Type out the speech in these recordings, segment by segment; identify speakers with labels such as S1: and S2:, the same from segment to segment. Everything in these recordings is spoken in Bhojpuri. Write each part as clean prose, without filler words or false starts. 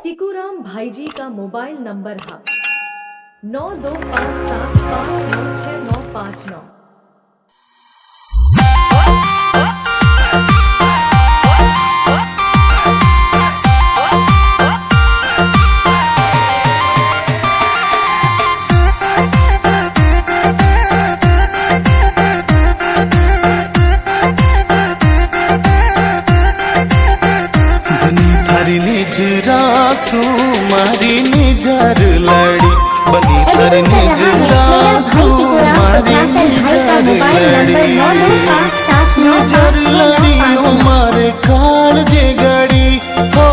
S1: टिकुराम भाईजी का मोबाइल नंबर है 9257596959।
S2: निजरासू मारी निजर लड़ी बनी थर निजरासू मारी निजर लड़ी ओ मारे काल जे गड़ी हो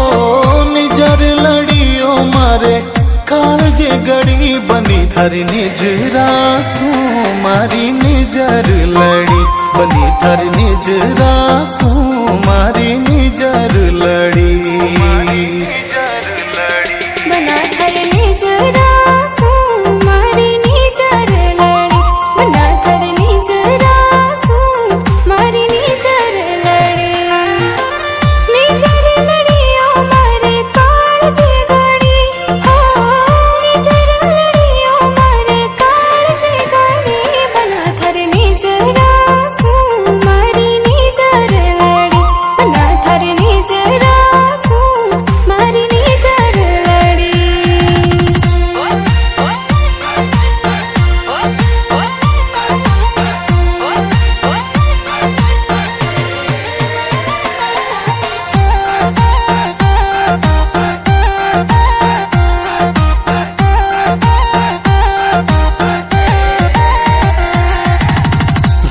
S2: निजर लड़ी ओ मारे काल जे गड़ी बनी थर निजरासू मारी निजर लड़ी बनी थर निजरासू मारी निजर लड़ी
S3: बना थर निजरासू मारी निजर लड़ी बना थर निजरासू मारी निजर लड़ी ओ मारे काल जे गड़ी हो निजर लड़ी ओ मारे काल जे गड़ी बना थर निजरासू मारी निजर लड़ी बना थर निजरासू मारी निजर लड़ी।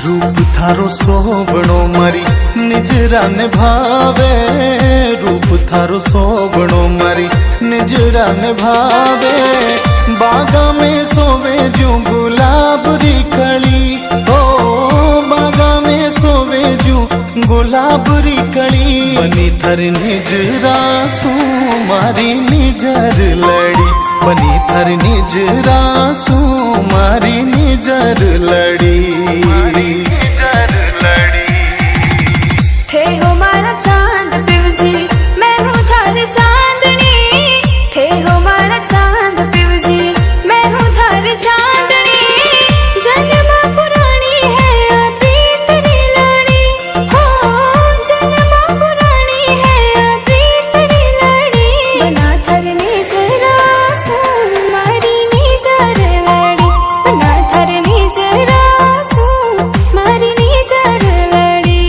S2: रूप थारो सोबणो मारी निजरा ने भावे रूप थारो सोबणो मारी निजरा ने भावे बागा में सोवे जो गुलाब री कली हो बागा में सोवे जो गुलाब री कली बनी थर निजरासू मारी निजर लड़ी बनी थर निजरासू मारी निजर लड़ी
S3: थे हो मारा चांद पिवजी मैं हूँ थार चांदनी थे हो मारा चांद पिवजी मैं हूँ थार चांदनी जन्मा पुरानी है अभी तेरी लड़ी हो जन्मा पुरानी है अभी तेरी लड़ी बना थर निजरासू मारी निजर लड़ी बना थर निजरासू मारी निजर लड़ी।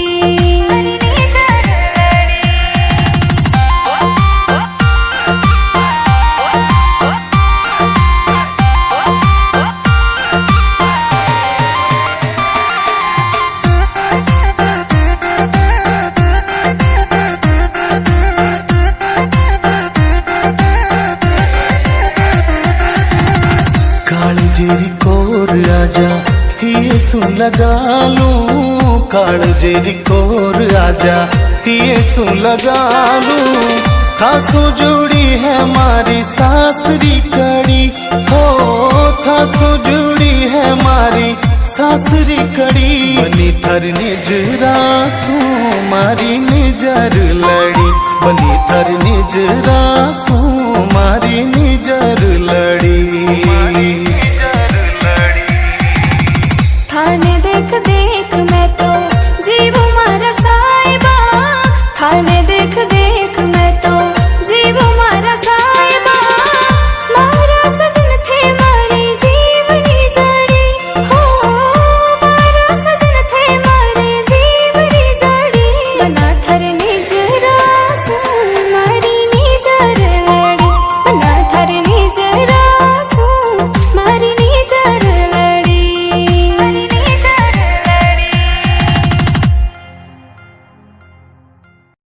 S2: काली जेरी कोर आजा ये सुन लगा लूं काल जेरी कोर आजा ये सुन लगा लूं थासो जुड़ी है मारी सासरी कड़ी हो थासो जुड़ी है मारी सासरी कड़ी बनी थर निजरासू मारी निजर लड़ी बनी थर निजरासू